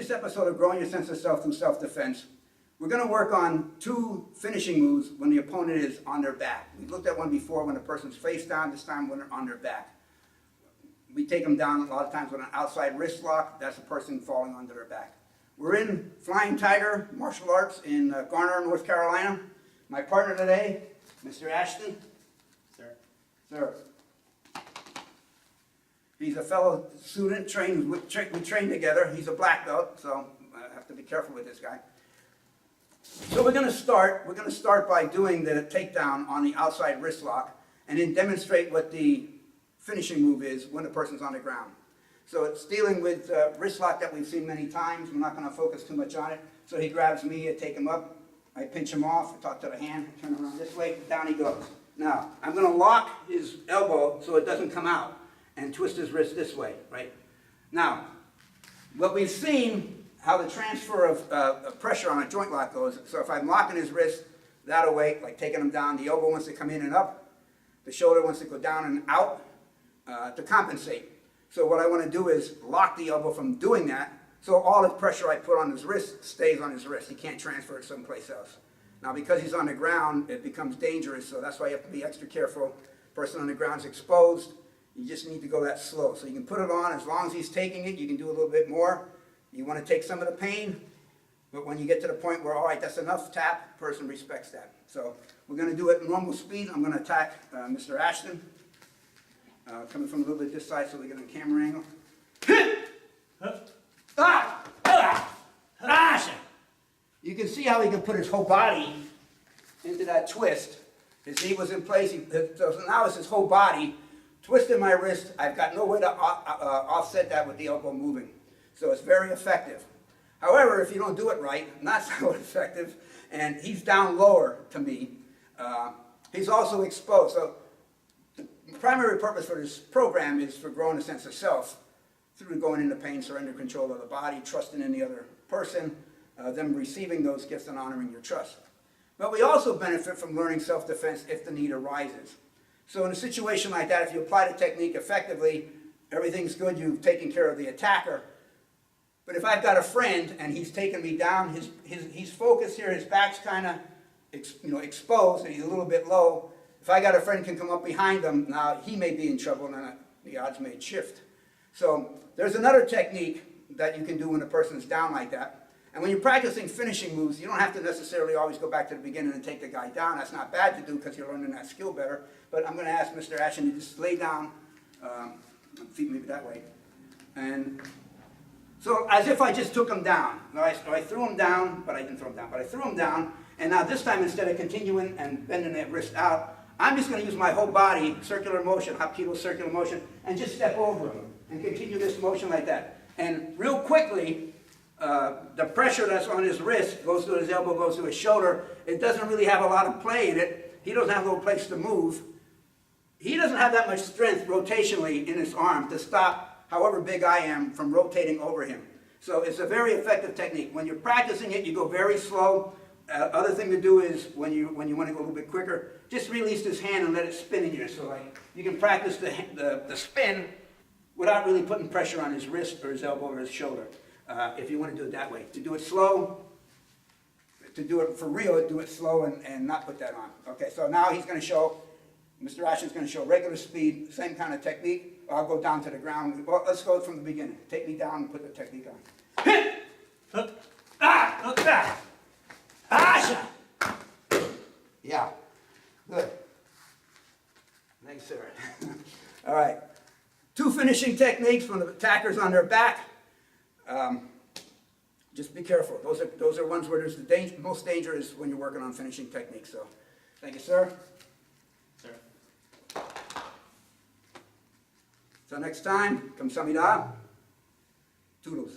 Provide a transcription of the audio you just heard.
this episode of Growing Your Sense of Self Through Self-Defense, we're going to work on 2 finishing moves when the opponent is on their back. We looked at one before when the person's face down, this time when they're on their back. We take them down a lot of times with an outside wrist lock. That's the person falling onto their back. We're in Flying Tiger Martial Arts in Garner, North Carolina. My partner today, Mr. Ashton. Sir. Sir. He's a fellow student, we train together. He's a black belt, so I have to be careful with this guy. So we're going to start by doing the takedown on the outside wrist lock and then demonstrate what the finishing move is when the person's on the ground. So it's dealing with wrist lock that we've seen many times. We're not going to focus too much on it. So he grabs me, I take him up, I pinch him off, I talk to the hand, turn around this way, down he goes. Now, I'm going to lock his elbow so it doesn't come out and twist his wrist this way, right? Now, what we've seen, how the transfer of pressure on a joint lock goes, so if I'm locking his wrist that way, like taking him down, the elbow wants to come in and up, the shoulder wants to go down and out to compensate. So what I want to do is lock the elbow from doing that, so all the pressure I put on his wrist stays on his wrist. He can't transfer it someplace else. Now, because he's on the ground, it becomes dangerous, so that's why you have to be extra careful. Person on the ground is exposed. You just need to go that slow. So you can put it on as long as he's taking it. You can do a little bit more. You want to take some of the pain, but when you get to the point where, all right, that's enough, tap, person respects that. So we're going to do it at normal speed. I'm going to attack Mr. Ashton. Coming from a little bit this side so we get a camera angle. You can see how he can put his whole body into that twist. His knee was in place, so now it's his whole body. Twisting my wrist, I've got no way to offset that with the elbow moving. So it's very effective. However, if you don't do it right, not so effective, and he's down lower to me, he's also exposed. So the primary purpose for this program is for growing a sense of self through going into pain, surrender control of the body, trusting in the other person, them receiving those gifts and honoring your trust. But we also benefit from learning self-defense if the need arises. So in a situation like that, if you apply the technique effectively, everything's good, you've taken care of the attacker. But if I've got a friend and he's taken me down, he's focused here, his back's kind of exposed, and he's a little bit low. If I got a friend can come up behind him, now he may be in trouble, and then the odds may shift. So there's another technique that you can do when a person's down like that. And when you're practicing finishing moves, you don't have to necessarily always go back to the beginning and take the guy down. That's not bad to do because you're learning that skill better. But I'm going to ask Mr. Ashton to just lay down, feet maybe that way. And so as if I just took him down. I threw him down, but I didn't throw him down. But I threw him down, and now this time instead of continuing and bending that wrist out, I'm just going to use my whole body, circular motion, Hapkido circular motion, and just step over him and continue this motion like that. And real quickly, the pressure that's on his wrist goes to his elbow, goes to his shoulder. It doesn't really have a lot of play in it. He doesn't have no place to move. He doesn't have that much strength rotationally in his arm to stop however big I am from rotating over him. So it's a very effective technique. When you're practicing it, you go very slow. Other thing to do is when you want to go a little bit quicker, just release this hand and let it spin in you. So like you can practice the spin without really putting pressure on his wrist or his elbow or his shoulder. If you want to do it that way. To do it slow, to do it for real, do it slow and not put that on. Okay, so now he's going to show, Mr. Ashton's going to show regular speed, same kind of technique. I'll go down to the ground. Well, let's go from the beginning. Take me down and put the technique on. Yeah, good. Thanks, sir. All right. 2 finishing techniques from the attackers on their back. Just be careful. Those are ones where there's the most danger is when you're working on finishing techniques. So, thank you, sir. Sir. Till next time, kamsahamnida. Toodles.